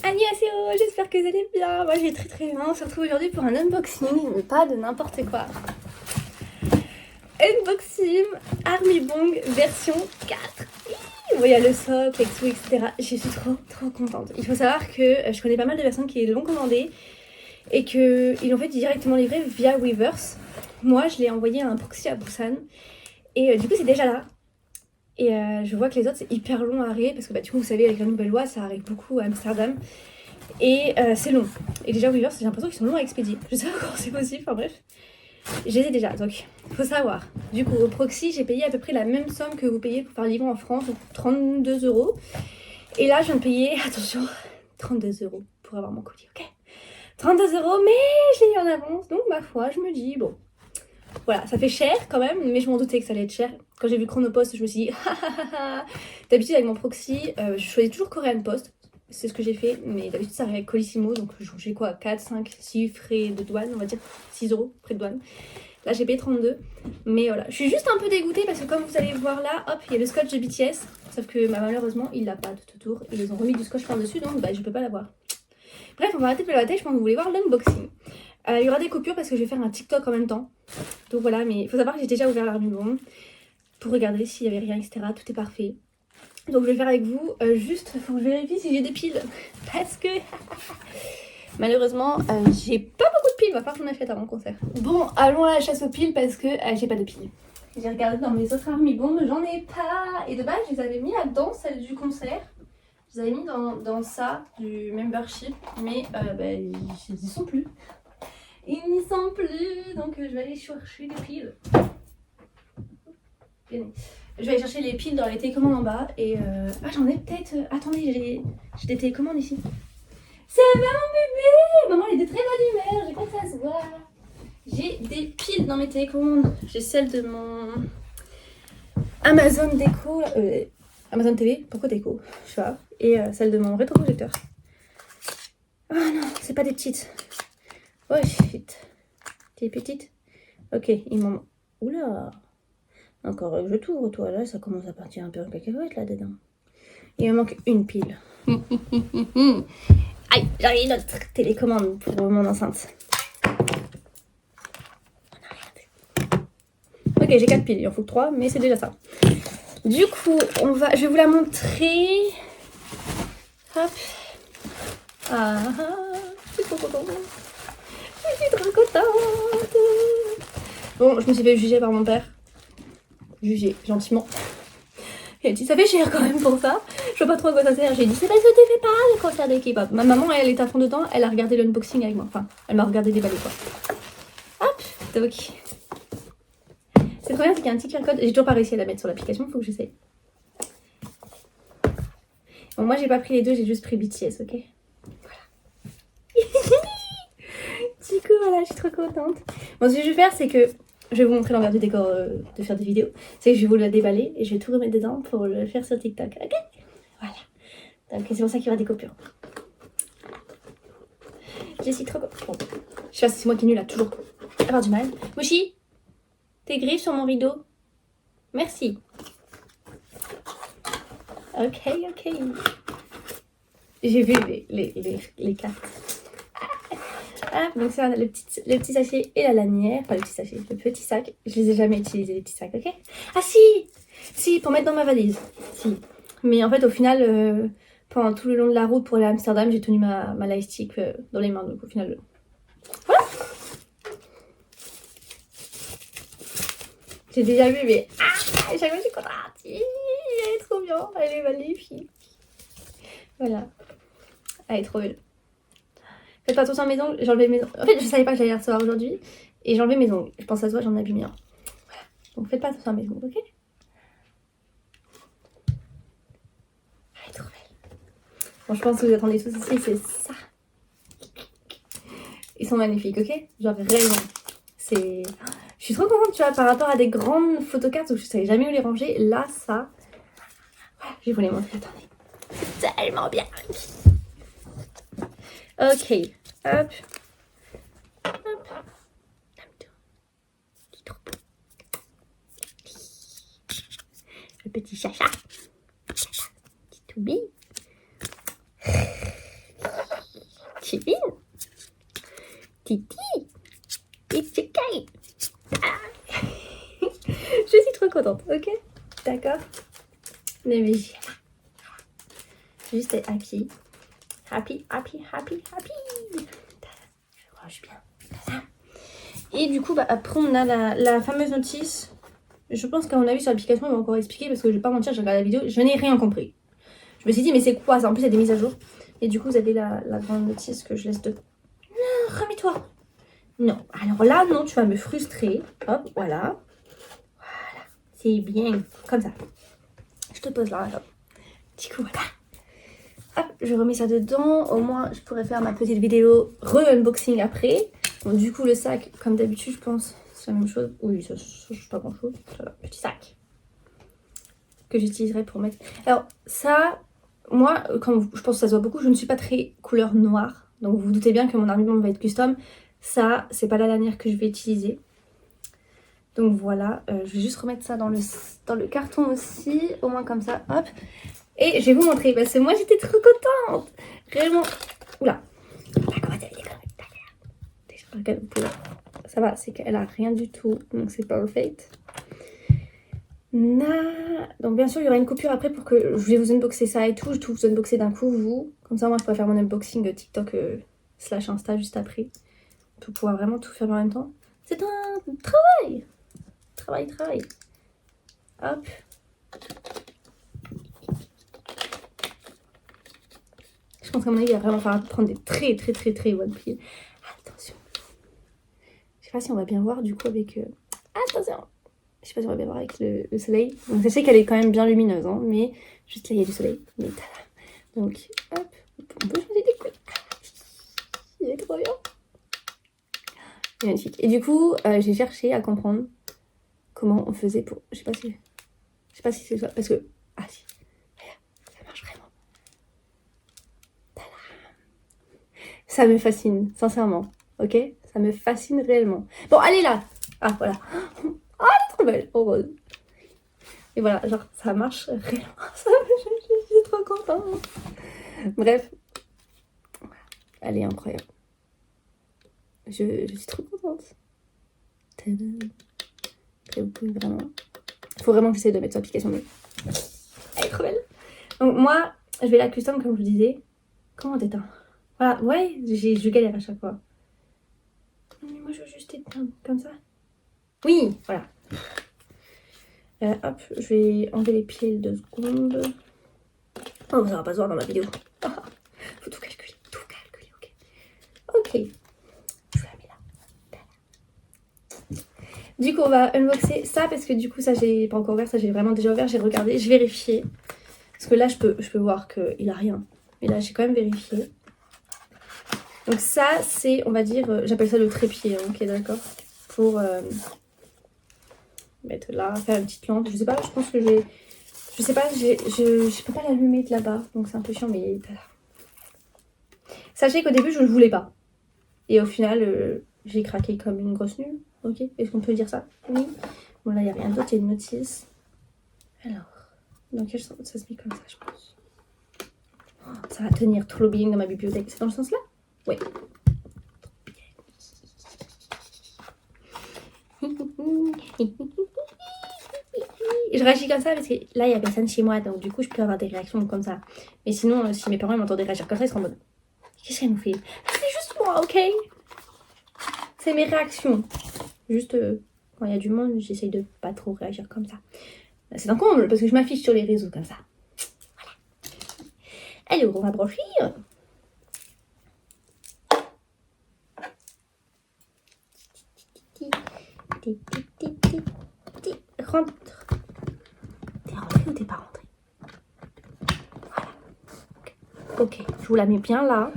Annyeonghaseyo, j'espère que vous allez bien. Moi je vais très très bien. On se retrouve aujourd'hui pour un unboxing, mais pas de n'importe quoi. Unboxing Army Bong version 4. Bon, il y a le socle et tout, etc. Je suis trop contente. Il faut savoir que je connais pas mal de personnes qui l'ont commandé et qu'ils l'ont fait directement livré via Weverse. Moi je l'ai envoyé à un proxy à Busan et du coup c'est déjà là. Et je vois que les autres c'est hyper long à arriver parce que du coup vous savez avec la nouvelle loi ça arrive beaucoup à Amsterdam et c'est long. Et déjà Weverse j'ai l'impression qu'ils sont longs à expédier. Je sais pas comment c'est possible, enfin bref. Je les ai déjà, donc faut savoir. Du coup au proxy j'ai payé à peu près la même somme que vous payez pour faire livrer en France, donc 32 €. Et là je viens de payer, attention, 32 € pour avoir mon colis, ok. 32 €, mais je l'ai eu en avance, donc ma foi je me dis bon. Voilà, ça fait cher quand même, mais je m'en doutais que ça allait être cher. Quand j'ai vu Chronopost, je me suis dit, d'habitude avec mon proxy, je choisis toujours Korean Post. C'est ce que j'ai fait, mais d'habitude ça arrive avec Colissimo, donc j'ai quoi, 4, 5, 6 frais de douane, on va dire 6 € frais de douane. Là j'ai payé 32, mais voilà. Je suis juste un peu dégoûtée parce que comme vous allez voir là, hop, il y a le scotch de BTS. Sauf que malheureusement, il l'a pas de tout tour. Ils ont remis du scotch par-dessus, donc je peux pas l'avoir. Bref, on va arrêter de blaguer, je pense que vous voulez voir l'unboxing. Il y aura des coupures parce que je vais faire un TikTok en même temps. Donc voilà, mais il faut savoir que j'ai déjà ouvert l'Army Bong pour regarder s'il y avait rien, etc. Tout est parfait. Donc je vais le faire avec vous. Juste, il faut que je vérifie si j'ai des piles. Parce que malheureusement, j'ai pas beaucoup de piles. Va falloir que j'en achète avant le concert. Bon, allons à la chasse aux piles parce que j'ai pas de piles. J'ai regardé dans mes autres Army Bong, j'en ai pas. Et de base, je les avais mis là-dedans, celle du concert. Je les avais mis dans ça, du membership. Mais ils n'y sont plus. Ils n'y sont plus, donc je vais aller chercher des piles. Je vais aller chercher les piles dans les télécommandes en bas. Et j'en ai peut-être. Attendez, j'ai des télécommandes ici. C'est maman bébé. Maman elle est de très bonne humeur, j'ai pas que ça se voit. J'ai des piles dans mes télécommandes. J'ai celle de mon Amazon Déco. Amazon TV, pourquoi Déco? Je sais pas. Et celle de mon rétroprojecteur. Oh non, c'est pas des petites. Oh shit. T'es petite? Ok, il m'en... Oula. Encore je t'ouvre toi, là ça commence à partir un peu en cacahuète là-dedans. Il me manque une pile. Aïe, j'ai une autre télécommande pour mon enceinte. Ok, j'ai 4 piles, il en faut que 3, mais c'est déjà ça. Du coup, je vais vous la montrer. Hop. Je suis trop contente. Je suis trop contente. Bon, je me suis fait juger par mon père. Juger gentiment. Il a dit ça fait cher quand même pour ça. Je vois pas trop à quoi ça sert. J'ai dit c'est parce que tu fais pas le concert de K-pop. Ma maman elle est à fond dedans. Elle a regardé l'unboxing avec moi. Enfin, elle m'a regardé déballer quoi. Hop, donc. C'est trop bien, c'est qu'il y a un petit QR code. J'ai toujours pas réussi à la mettre sur l'application. Faut que j'essaye. Bon, moi j'ai pas pris les deux. J'ai juste pris BTS, ok. Voilà. Du coup voilà, je suis trop contente. Bon, ce que je vais faire c'est que je vais vous montrer l'envers du décor de faire des vidéos. C'est que je vais vous la déballer et je vais tout remettre dedans pour le faire sur TikTok. Ok. Voilà. Donc c'est pour ça qu'il y aura des coupures. Je suis trop contente. Bon. Je sais pas si c'est moi qui est nulle à toujours avoir du mal. Moshi, tes griffes sur mon rideau. Merci. Ok. J'ai vu les cartes. Ah, donc c'est le petit sachet et la lanière. Enfin le petit sachet, le petit sac. Je les ai jamais utilisés les petits sacs, ok. Ah si, pour mettre dans ma valise. Si. Mais en fait au final, pendant tout le long de la route pour aller à Amsterdam, j'ai tenu ma lightstick dans les mains. Donc au final, voilà. J'ai déjà vu, mais chaque fois je suis contente. Elle est trop bien, elle est magnifique. Voilà. Elle est trop belle. Faites pas attention à mes ongles, j'ai enlevé mes ongles. En fait, je savais pas que j'allais les recevoir aujourd'hui. Et j'ai enlevé mes ongles. Je pense à toi, j'en ai abîmé un. Voilà. Donc faites pas attention à mes ongles, ok? Elle est trop belle. Bon, je pense que vous attendez tous ici, c'est ça. Ils sont magnifiques, ok? Genre réellement. C'est... Je suis trop contente, tu vois, par rapport à des grandes photocartes où je savais jamais où les ranger. Là, ça... Voilà, je vais vous les montrer, attendez. C'est tellement bien. Ok, hop. Le petit chacha. Petit toubi. Chipine. Titi. It's okay. Je suis trop contente, ok? D'accord? Mais juste être happy. Happy. Je suis bien. Et du coup, après, on a la fameuse notice. Je pense qu'à mon avis, sur l'application, ils vont encore expliquer parce que je vais pas mentir, j'ai regardé la vidéo, je n'ai rien compris. Je me suis dit, mais c'est quoi ça? En plus, il y a des mises à jour. Et du coup, vous avez la grande notice que je laisse de. Non, remets-toi. Non, alors là, non, tu vas me frustrer. Hop, voilà. Voilà, c'est bien. Comme ça. Je te pose là, hop. Du coup, voilà. Hop, je remets ça dedans. Au moins, je pourrais faire ma petite vidéo re-unboxing après. Bon, du coup, le sac, comme d'habitude, je pense, c'est la même chose. Oui, ça change pas grand-chose. Voilà, petit sac que j'utiliserai pour mettre. Alors, ça, moi, comme je pense que ça se voit beaucoup, je ne suis pas très couleur noire. Donc, vous vous doutez bien que mon armement va être custom. Ça, c'est pas la lanière que je vais utiliser. Donc voilà, je vais juste remettre ça dans le carton aussi, au moins comme ça, hop. Et je vais vous montrer, parce que moi j'étais trop contente. Réellement. Oula. Ça va, c'est qu'elle a rien du tout, donc c'est perfect. Donc bien sûr, il y aura une coupure après pour que je vais vous unboxer ça et tout. Je vais tout vous unboxer d'un coup, vous. Comme ça, moi je pourrais faire mon unboxing TikTok / Insta juste après. Pour pouvoir vraiment tout faire en même temps. C'est un travail. Travail. Hop. Je pense qu'à mon avis, il va vraiment falloir prendre des très bonnes piles. Attention. Je sais pas si on va bien voir du coup avec... Attention. Je sais pas si on va bien voir avec le soleil. Donc je sais qu'elle est quand même bien lumineuse, hein, mais juste là, il y a du soleil. Mais tada. Donc, hop. On peut changer des couilles. Il est trop bien. Magnifique. Et du coup, j'ai cherché à comprendre comment on faisait pour... Je sais pas si c'est ça. Parce que... Ah si. Ça marche vraiment. Ça me fascine, sincèrement. Ok? Ça me fascine réellement. Bon, allez là! Ah, voilà. Oh, elle est trop belle. Heureuse. Et voilà, genre, ça marche réellement. Je suis trop contente. Bref. Elle est incroyable. Je suis trop contente. Après, vous pouvez vraiment... Il faut vraiment que j'essaie de mettre sur l'application. Mais... Elle est trop belle. Donc moi, je vais la custom comme je vous disais. Comment t'éteins? Voilà, ouais, je galère à chaque fois. Mais moi, je veux juste éteindre comme ça. Oui, voilà. Hop, je vais enlever les pieds 2 secondes. Oh, ça va pas se voir dans ma vidéo. Faut tout calculer, ok. Ok. Je la mets là. Du coup, on va unboxer ça parce que du coup, ça, j'ai pas encore ouvert. Ça, j'ai vraiment déjà ouvert. J'ai regardé, j'ai vérifié. Parce que là, je peux voir qu'il a rien. Mais là, j'ai quand même vérifié. Donc ça, c'est, on va dire, j'appelle ça le trépied, hein, ok, d'accord. Pour mettre là, faire une petite lampe. Je sais pas, je pense que je sais pas, je peux pas l'allumer de là-bas. Donc c'est un peu chiant, mais... Sachez qu'au début, je ne voulais pas. Et au final, j'ai craqué comme une grosse nulle. Ok, est-ce qu'on peut dire ça? Oui. Bon, là, il n'y a rien d'autre, il y a une notice. Alors, dans quel sens ça se met comme ça, je pense. Oh, ça va tenir trop bien dans ma bibliothèque. C'est dans le sens là? Oui. Je réagis comme ça parce que là, il n'y a personne chez moi. Donc, du coup, je peux avoir des réactions comme ça. Mais sinon, si mes parents m'entendaient réagir comme ça, ils seraient en mode... Qu'est-ce qu'elle nous fait? C'est juste moi, ok? C'est mes réactions. Juste, quand il y a du monde, j'essaye de pas trop réagir comme ça. C'est un comble parce que je m'affiche sur les réseaux comme ça. Voilà. Allez, on va brancher. Rentre. T'es rentré ou t'es pas rentré? Voilà. Ok, je vous la mets bien là.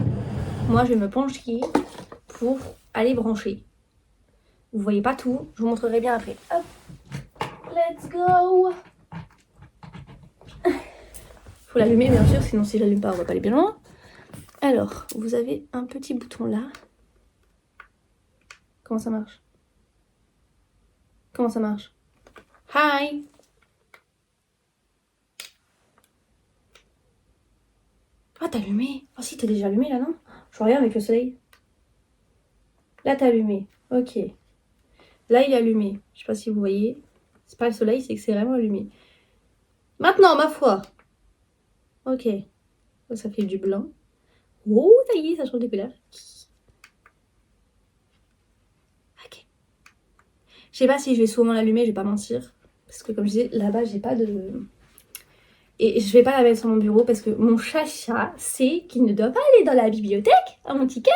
Moi, je vais me pencher pour aller brancher. Vous voyez pas tout, je vous montrerai bien après. Hop, let's go. Faut l'allumer bien sûr, sinon si je l'allume pas, on va pas aller bien loin. Alors, vous avez un petit bouton là. Comment ça marche? Comment ça marche? Hi. Ah, t'as allumé? Oh si, t'es déjà allumé là, non? Je vois rien avec le soleil. Là, t'as allumé. Ok. Là, il est allumé. Je sais pas si vous voyez. C'est pas le soleil, c'est que c'est vraiment allumé. Maintenant, ma foi. Ok. Ça fait du blanc. Oh, ça y est, ça change de couleur. Ok. Je sais pas si je vais souvent l'allumer, je vais pas mentir. Parce que comme je disais, là-bas, j'ai pas de... Et je vais pas la mettre sur mon bureau parce que mon chacha sait qu'il ne doit pas aller dans la bibliothèque, à mon petit cœur.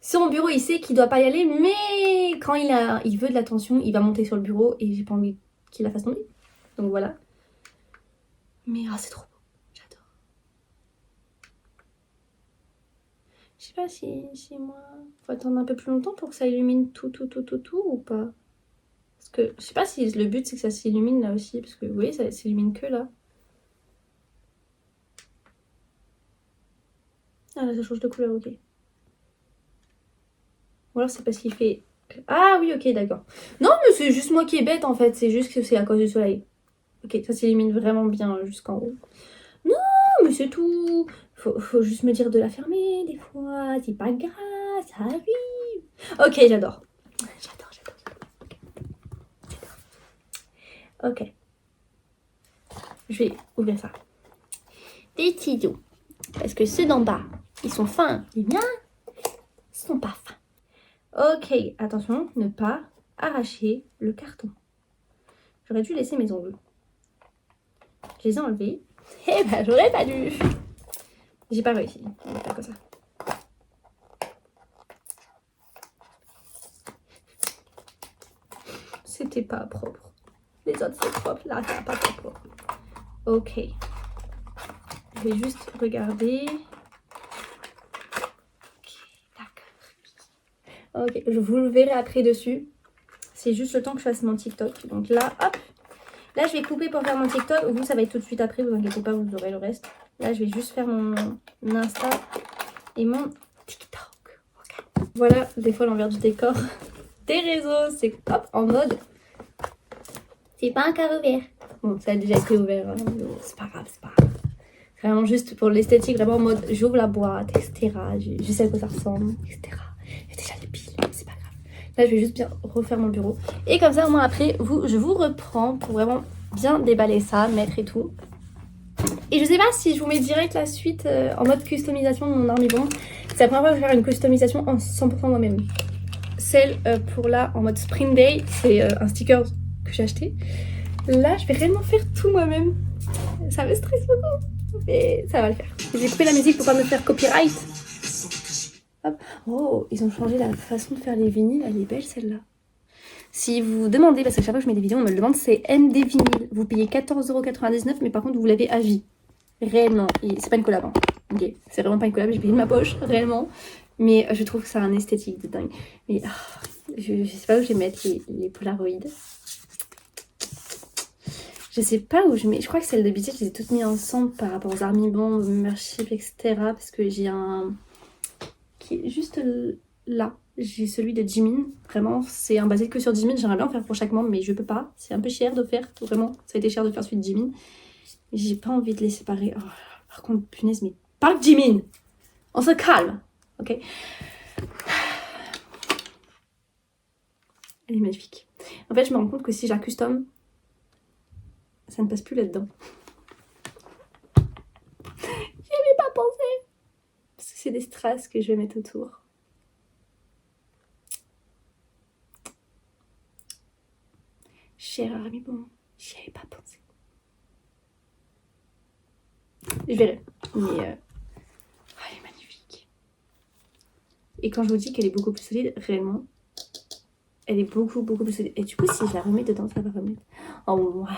Sur mon bureau, il sait qu'il doit pas y aller, mais quand il veut de l'attention, il va monter sur le bureau et j'ai pas envie qu'il la fasse tomber. Donc voilà. Mais ah, c'est trop beau. J'adore. Je sais pas si moi... Faut attendre un peu plus longtemps pour que ça illumine tout ou pas. Parce que je sais pas si le but c'est que ça s'illumine là aussi. Parce que vous voyez, ça s'illumine que là. Ah là, ça change de couleur, ok. Ou alors c'est parce qu'il fait... Ah oui, ok, d'accord. Non, mais c'est juste moi qui est bête en fait. C'est juste que c'est à cause du soleil. Ok, ça s'illumine vraiment bien jusqu'en haut. Non, mais c'est tout. Faut juste me dire de la fermer des fois. C'est pas grave, ça arrive. Ok, j'adore. J'adore. Ok. Je vais ouvrir ça. Des ciseaux. Parce que ceux d'en bas, ils sont fins. Les miens, ils sont pas fins. Ok, attention, ne pas arracher le carton. J'aurais dû laisser mes ongles. Je les ai enlevés. Eh ben, j'aurais pas dû. J'ai pas réussi. On va faire comme ça. C'était pas propre. Les autres, c'est propre. Là, c'est pas propre. Ok. Je vais juste regarder. Ok, je vous le verrai après dessus. C'est juste le temps que je fasse mon TikTok. Donc là, hop. Là, je vais couper pour faire mon TikTok. Vous, ça va être tout de suite après. Vous inquiétez pas, vous aurez le reste. Là, je vais juste faire mon Insta et mon TikTok. Okay. Voilà, des fois, l'envers du décor des réseaux. C'est hop, en mode... C'est pas encore ouvert. Bon, ça a déjà été ouvert. Hein, c'est pas grave, c'est pas grave. C'est vraiment juste pour l'esthétique, vraiment en mode j'ouvre la boîte, etc. Je sais à quoi ça ressemble, etc. J'ai déjà les piles, c'est pas grave. Là, je vais juste bien refaire mon bureau. Et comme ça, au moins après, je vous reprends pour vraiment bien déballer ça, mettre et tout. Et je sais pas si je vous mets direct la suite en mode customisation de mon armibon. C'est la première fois que je vais faire une customisation en 100% moi-même. Celle pour là, en mode Spring Day, c'est un sticker que j'ai acheté. Là, je vais réellement faire tout moi-même. Ça me stresse beaucoup, mais ça va le faire. J'ai coupé la musique pour pas me faire copyright. Hop. Oh, ils ont changé la façon de faire les vinyles. Elle est belle celle-là. Si vous vous demandez, parce que chaque fois que je mets des vidéos, on me le demande, c'est MD Vinyl. Vous payez 14,99 €, mais par contre, vous l'avez à vie. Réellement. C'est pas une collab. Hein. Ok, c'est vraiment pas une collab, j'ai payé de ma poche, réellement. Mais je trouve que ça a un esthétique de dingue. Mais je sais pas où je vais mettre les Polaroids. Je sais pas où je mets. Je crois que celle de BT, je les ai toutes mis ensemble par rapport aux Armibon, Membership, etc. Parce que j'ai un qui est juste là. J'ai celui de Jimin. Vraiment, c'est un basé que sur Jimin. J'aimerais bien en faire pour chaque membre, mais je peux pas. C'est un peu cher de faire. Vraiment, ça a été cher de faire celui de Jimin. Mais j'ai pas envie de les séparer. Oh, par contre, punaise, mais pas de Jimin. On se calme. Ok. Elle est magnifique. En fait, je me rends compte que si je la custom, ça ne passe plus là-dedans. J'y avais pas pensé. Parce que c'est des strass que je vais mettre autour. Cher ami, bon, j'y avais pas pensé. Je verrai. Mais elle est magnifique. Et quand je vous dis qu'elle est beaucoup plus solide, réellement, elle est beaucoup plus solide. Et du coup, si je la remets dedans, ça va remettre. Oh ouais.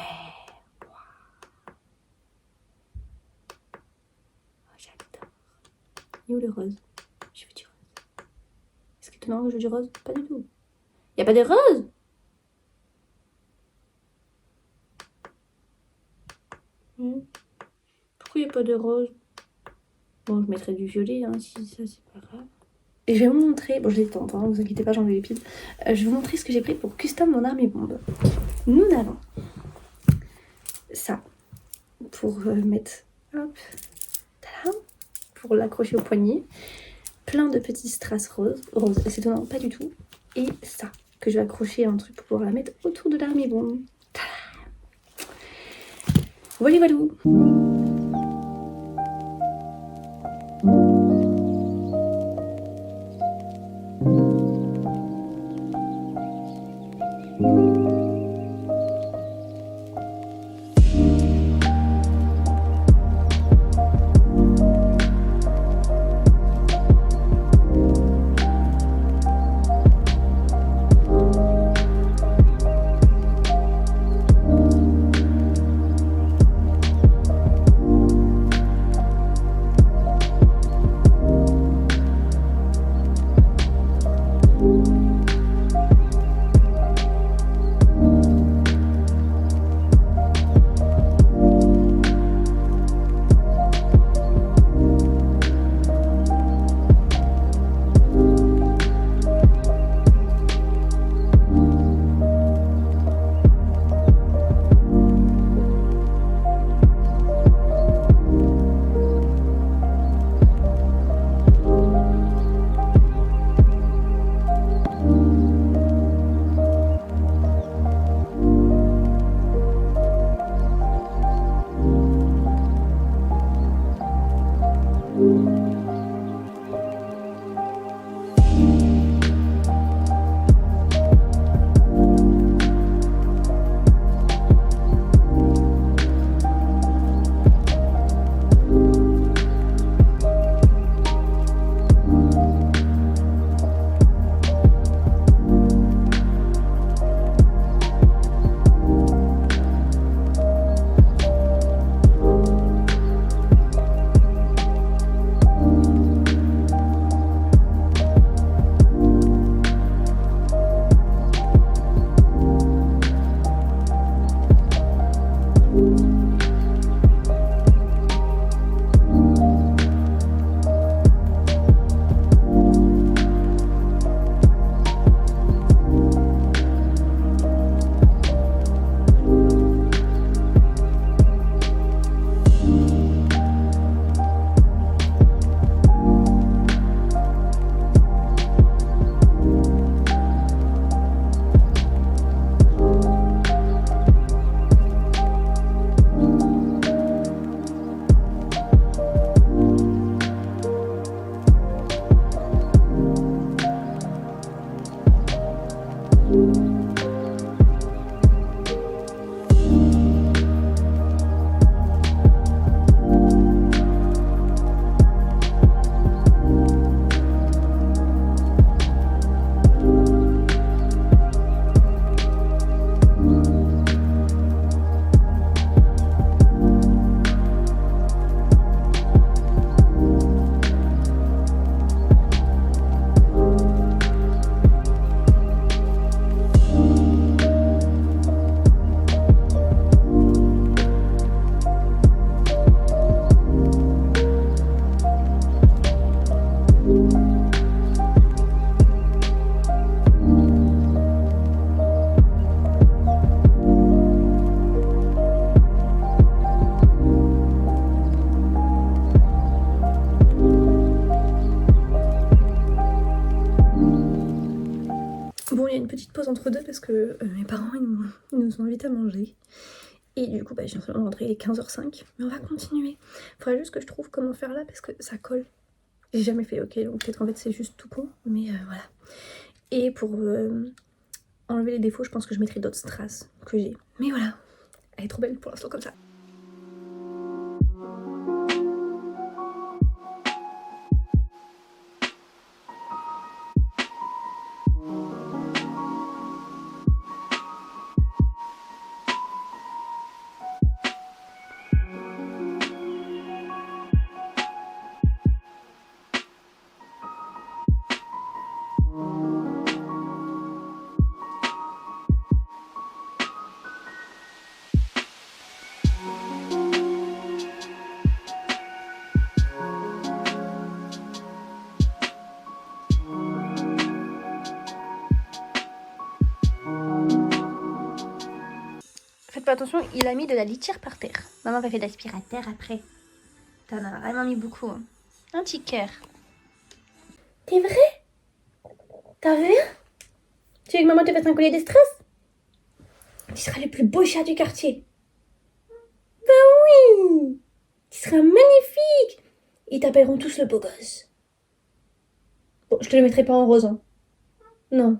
J'adore. Et où le rose? Je veux du rose. Est-ce que tout le monde veut du rose? Pas du tout. Y a pas de rose? Pourquoi y a pas de rose? Bon, je mettrai du violet, hein, si ça, c'est pas grave. Et je vais vous montrer, bon, j'ai le temps, hein, vous inquiétez pas, j'en ai les piles. Je vais vous montrer ce que j'ai pris pour custom mon armibombe. Nous avons ça pour mettre, hop, tadam, pour l'accrocher au poignet. Plein de petits strass roses, c'est étonnant, pas du tout. Et ça, que je vais accrocher à un truc pour pouvoir la mettre autour de l'arme bon. Voilà, voilà. Bon, il y a une petite pause entre deux parce que mes parents ils nous ont invités à manger. Et du coup, je viens seulement de rentrer, il est 15h05. Mais on va continuer. Faudrait juste que je trouve comment faire là parce que ça colle. J'ai jamais fait, ok, donc peut-être qu'en fait c'est juste tout con. Mais voilà. Et pour enlever les défauts, je pense que je mettrai d'autres strass que j'ai. Mais voilà, elle est trop belle pour l'instant comme ça. Faites pas attention, il a mis de la litière par terre. Maman va faire l'aspirateur après. T'en as vraiment mis beaucoup. Hein. Un petit cœur. T'es vrai? T'as vu? Tu veux que maman te fasse un collier de stress? Tu seras le plus beau chat du quartier. Ben oui! Tu seras magnifique! Ils t'appelleront tous le beau gosse. Bon, je te le mettrai pas en rose, hein. Non.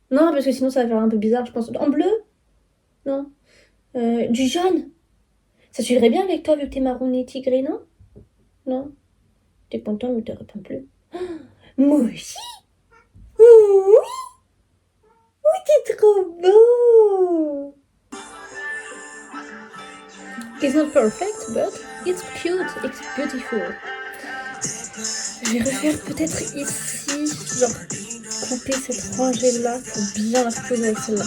Non, parce que sinon ça va faire un peu bizarre, je pense. En bleu? Non. Du jaune? Ça suivrait bien avec toi vu que t'es marron et tigré, non? Non. T'es content, mais t'en réponds plus. Moi aussi? Oui! Oui, t'es trop beau! It's not perfect, but it's cute, it's beautiful. Je vais refaire peut-être ici, genre couper cette rangée là pour bien la reposer avec celle-là.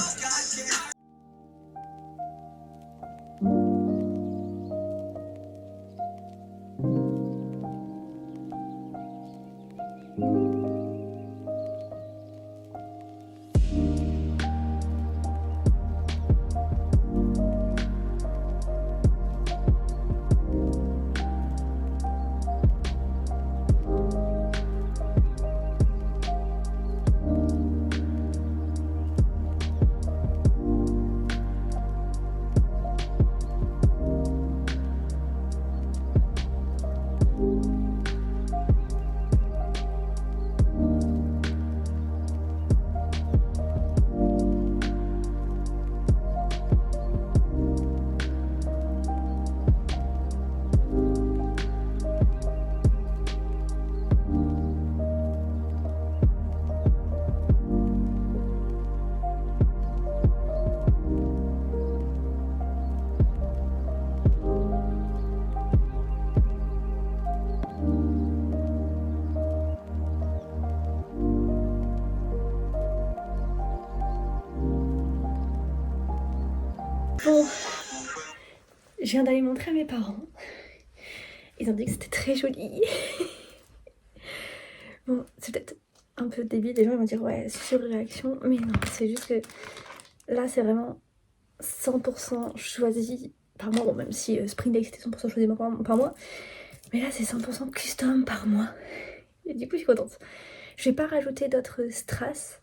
Bon, je viens d'aller montrer à mes parents. Ils ont dit que c'était très joli. Bon, c'est peut-être un peu débile, les gens ils vont dire ouais, surréaction, mais non, c'est juste que là c'est vraiment 100% choisi par moi, bon même si Spring Day c'était 100% choisi par moi, mais là c'est 100% custom par moi. Et du coup je suis contente. Je vais pas rajouter d'autres strass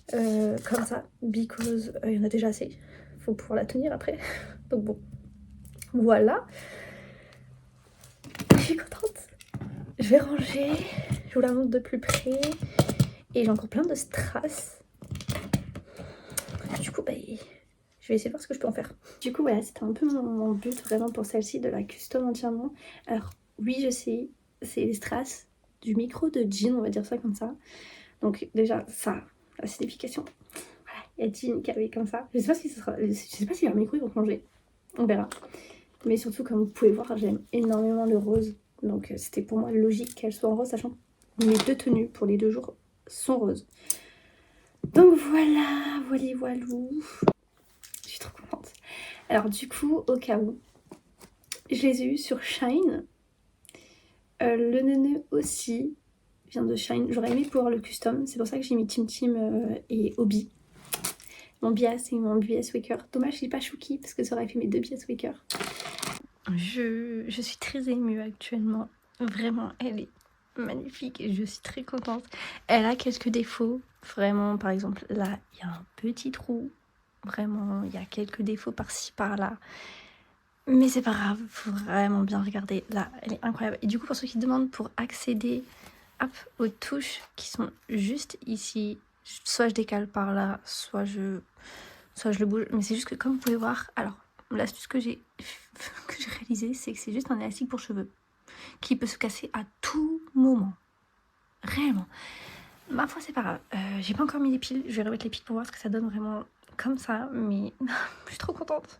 comme ça, because il y en a déjà assez, faut pouvoir la tenir après, donc bon, voilà. Je suis contente. Je vais ranger, je vous la montre de plus près. Et j'ai encore plein de strass. Du coup, bah, je vais essayer de voir ce que je peux en faire. Du coup, voilà, c'était un peu mon but vraiment pour celle-ci, de la custom entièrement. Alors, oui, je sais, c'est les strass du micro de Jean, on va dire ça comme ça. Donc déjà, ça, la signification. Voilà, il y a Jean qui avait comme ça. Je sais pas si ce sera, je sais pas si leur micro ils vont changer. On verra. Mais surtout, comme vous pouvez voir, j'aime énormément le rose. Donc c'était pour moi logique qu'elle soit en rose, sachant que mes deux tenues pour les 2 jours sont roses. Donc voilà, voilou. Je suis trop contente. Alors du coup, au cas où, je les ai eus sur Shine. Le neuneu aussi vient de Shine. J'aurais aimé pouvoir le custom. C'est pour ça que j'ai mis Tim Tim et Obi. Mon bias et mon BS Waker. Dommage, j'ai pas Chouki parce que ça aurait fait mes 2 BS Waker. Je suis très émue actuellement. Vraiment, elle est magnifique et je suis très contente. Elle a quelques défauts. Vraiment, par exemple, là, il y a un petit trou. Vraiment, il y a quelques défauts par-ci, par-là. Mais c'est pas grave, faut vraiment bien regarder. Là, elle est incroyable. Et du coup, pour ceux qui demandent pour accéder aux touches qui sont juste ici, soit je décale par là, soit je le bouge. Mais c'est juste que, comme vous pouvez voir, alors, l'astuce que j'ai réalisée, c'est que c'est juste un élastique pour cheveux qui peut se casser à tout moment. Réellement. Ma foi, c'est pas grave. J'ai pas encore mis les piles. Je vais remettre les piles pour voir ce que ça donne vraiment comme ça. Mais je suis trop contente.